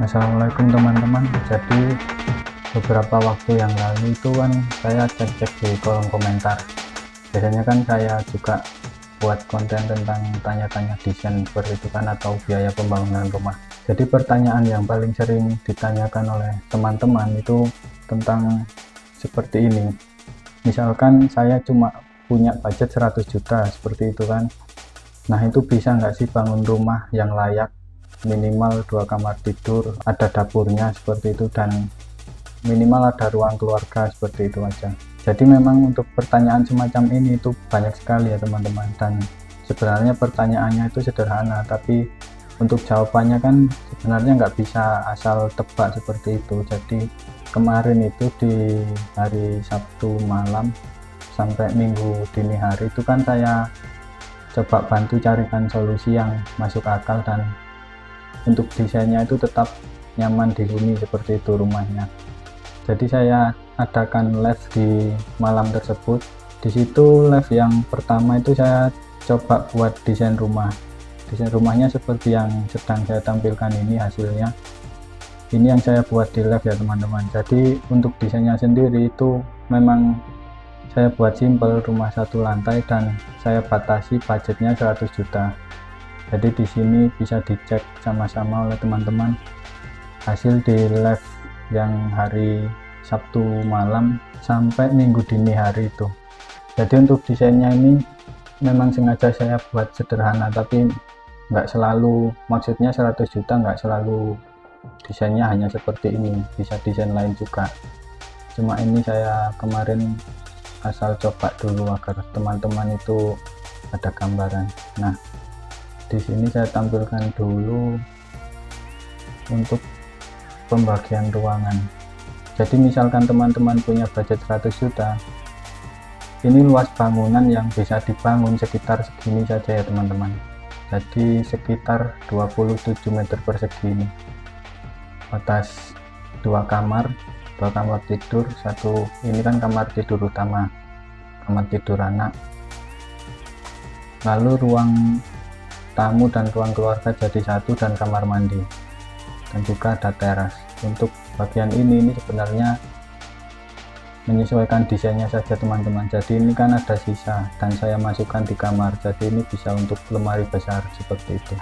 Assalamualaikum teman-teman. Jadi beberapa waktu yang lalu itu kan saya cek-cek di kolom komentar. Biasanya kan saya juga buat konten tentang tanya-tanya desain seperti itu kan, atau biaya pembangunan rumah. Jadi pertanyaan yang paling sering ditanyakan oleh teman-teman itu tentang seperti ini. Misalkan saya cuma punya budget 100 juta seperti itu kan. Nah, itu bisa nggak sih bangun rumah yang layak, minimal 2 kamar tidur, ada dapurnya seperti itu, dan minimal ada ruang keluarga seperti itu aja. Jadi memang untuk pertanyaan semacam ini itu banyak sekali ya teman-teman, dan sebenarnya pertanyaannya itu sederhana, tapi untuk jawabannya kan sebenarnya nggak bisa asal tebak seperti itu. Jadi kemarin itu di hari Sabtu malam sampai Minggu dini hari itu kan saya coba bantu carikan solusi yang masuk akal dan untuk desainnya itu tetap nyaman dihuni seperti itu rumahnya. Jadi saya adakan live di malam tersebut. Di situ live yang pertama itu saya coba buat desain rumah. Desain rumahnya seperti yang sedang saya tampilkan ini hasilnya. Ini yang saya buat di live ya teman-teman. Jadi untuk desainnya sendiri itu memang saya buat simple, rumah satu lantai, dan saya batasi budgetnya 100 juta. Jadi di sini bisa dicek sama-sama oleh teman-teman hasil di live yang hari Sabtu malam sampai Minggu dini hari itu. Jadi untuk desainnya ini memang sengaja saya buat sederhana, tapi nggak selalu, maksudnya 100 juta nggak selalu desainnya hanya seperti ini, bisa desain lain juga. Cuma ini saya kemarin asal coba dulu agar teman-teman itu ada gambaran. Nah, di sini saya tampilkan dulu untuk pembagian ruangan. Jadi misalkan teman-teman punya budget 100 juta, ini luas bangunan yang bisa dibangun sekitar segini saja ya teman-teman. Jadi sekitar 27 meter persegi ini. Atas 2 kamar tidur, satu ini kan kamar tidur utama, kamar tidur anak, lalu ruang tamu dan ruang keluarga jadi satu, dan kamar mandi, dan juga ada teras. Untuk bagian ini sebenarnya menyesuaikan desainnya saja teman-teman. Jadi ini kan ada sisa dan saya masukkan di kamar, jadi ini bisa untuk lemari besar seperti itu.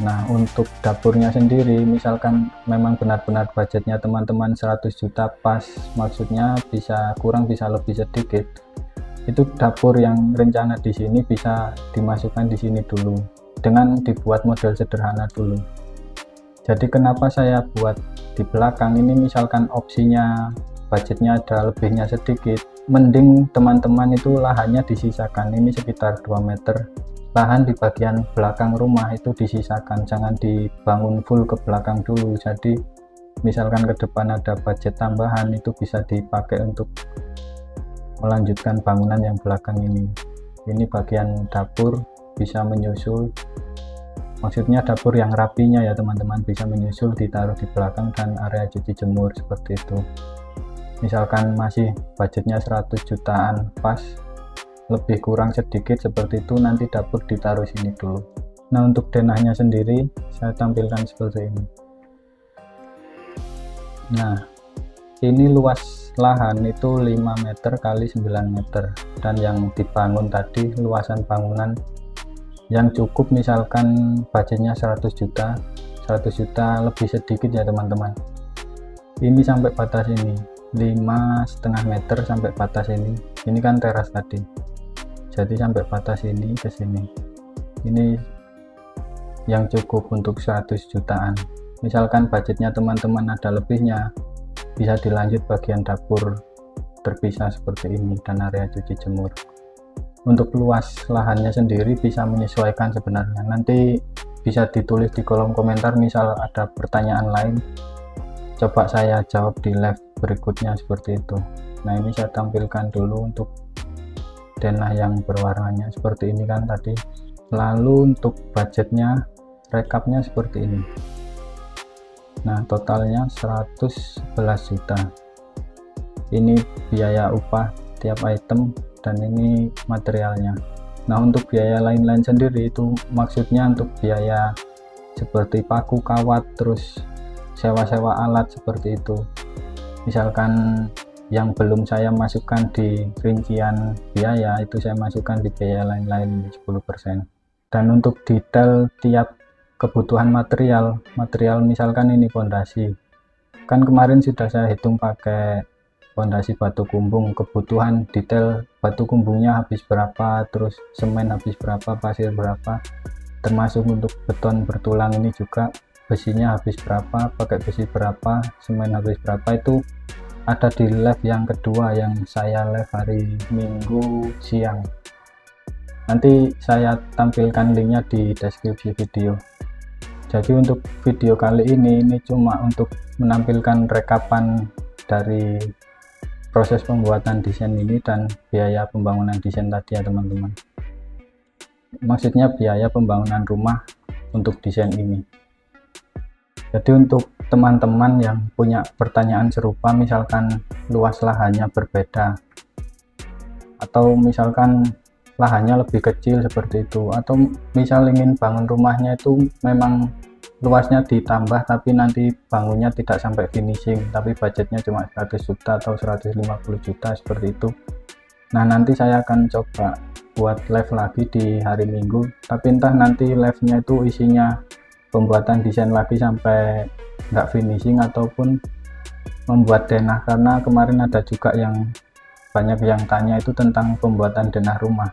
Nah, untuk dapurnya sendiri misalkan memang benar-benar budgetnya teman-teman 100 juta pas, maksudnya bisa kurang bisa lebih sedikit, itu dapur yang rencana di sini bisa dimasukkan di sini dulu dengan dibuat model sederhana dulu. Jadi kenapa saya buat di belakang ini, misalkan opsinya budgetnya ada lebihnya sedikit, mending teman-teman itu lahannya disisakan. Ini sekitar 2 meter lahan di bagian belakang rumah itu disisakan, jangan dibangun full ke belakang dulu. Jadi misalkan ke depan ada budget tambahan, itu bisa dipakai untuk melanjutkan bangunan yang belakang ini. Ini bagian dapur bisa menyusul, maksudnya dapur yang rapinya ya teman-teman, bisa menyusul ditaruh di belakang, dan area cuci jemur seperti itu. Misalkan masih budgetnya 100 jutaan pas, lebih kurang sedikit seperti itu, nanti dapur ditaruh sini dulu. Nah, untuk denahnya sendiri saya tampilkan seperti ini. Nah, ini luas lahan itu 5 meter kali 9 meter, dan yang dibangun tadi luasan bangunan yang cukup misalkan budgetnya 100 juta lebih sedikit ya teman-teman. Ini sampai batas ini 5,5 meter sampai batas ini kan teras tadi. Jadi sampai batas ini ke sini. Ini yang cukup untuk 100 jutaan. Misalkan budgetnya teman-teman ada lebihnya, bisa dilanjut bagian dapur terpisah seperti ini dan area cuci jemur. Untuk luas lahannya sendiri bisa menyesuaikan sebenarnya. Nanti bisa ditulis di kolom komentar, misal ada pertanyaan lain, coba saya jawab di live berikutnya seperti itu. Nah, ini saya tampilkan dulu untuk denah yang berwarnanya seperti ini kan tadi. Lalu untuk budgetnya, rekapnya seperti ini. Nah, totalnya 111 juta. Ini biaya upah tiap item, dan ini materialnya. Nah, untuk biaya lain-lain sendiri itu maksudnya untuk biaya seperti paku kawat, terus sewa-sewa alat seperti itu. Misalkan yang belum saya masukkan di rincian biaya, itu saya masukkan di biaya lain-lain 10%. Dan untuk detail tiap kebutuhan material misalkan ini pondasi, kan kemarin sudah saya hitung pakai pondasi batu kumbung, kebutuhan detail batu kumbungnya habis berapa, terus semen habis berapa, pasir berapa, termasuk untuk beton bertulang ini juga besinya habis berapa, pakai besi berapa, semen habis berapa, itu ada di live yang kedua yang saya live hari Minggu siang. Nanti saya tampilkan linknya di deskripsi video. Jadi untuk video kali ini cuma untuk menampilkan rekapan dari proses pembuatan desain ini dan biaya pembangunan desain tadi ya teman-teman. Maksudnya biaya pembangunan rumah untuk desain ini. Jadi untuk teman-teman yang punya pertanyaan serupa, misalkan luas lahannya berbeda, atau misalkan lahannya lebih kecil seperti itu, atau misal ingin bangun rumahnya itu memang luasnya ditambah tapi nanti bangunnya tidak sampai finishing, tapi budgetnya cuma 100 juta atau 150 juta seperti itu. Nah, nanti saya akan coba buat live lagi di hari Minggu, tapi entah nanti live-nya itu isinya pembuatan desain lagi sampai nggak finishing ataupun membuat denah, karena kemarin ada juga yang banyak yang tanya itu tentang pembuatan denah rumah.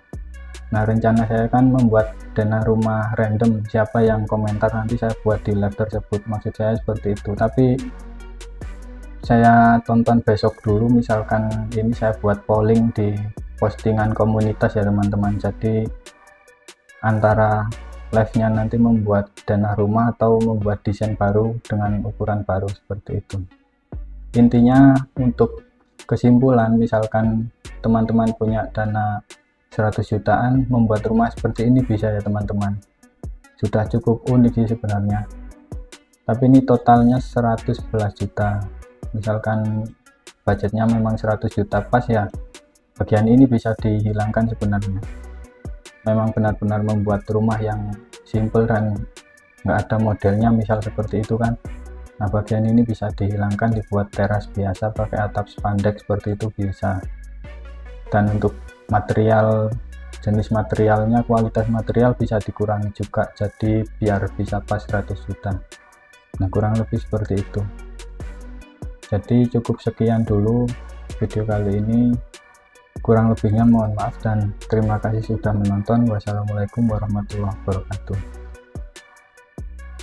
Nah, rencana saya kan membuat denah rumah random, siapa yang komentar nanti saya buat di live tersebut, maksud saya seperti itu. Tapi saya tonton besok dulu, misalkan ini saya buat polling di postingan komunitas ya teman-teman. Jadi antara live-nya nanti membuat denah rumah atau membuat desain baru dengan ukuran baru seperti itu. Intinya untuk kesimpulan, misalkan teman-teman punya dana 100 jutaan membuat rumah seperti ini bisa ya teman-teman. Sudah cukup unik sih sebenarnya. Tapi ini totalnya 111 juta. Misalkan budgetnya memang 100 juta pas ya, bagian ini bisa dihilangkan sebenarnya. Memang benar-benar membuat rumah yang simple dan nggak ada modelnya misal seperti itu kan. Nah, bagian ini bisa dihilangkan, dibuat teras biasa pakai atap spandek seperti itu bisa. Dan untuk material, jenis materialnya, kualitas material bisa dikurangi juga, jadi biar bisa pas 100 juta. Nah, kurang lebih seperti itu. Jadi cukup sekian dulu video kali ini, kurang lebihnya mohon maaf dan terima kasih sudah menonton. Wassalamualaikum warahmatullahi wabarakatuh.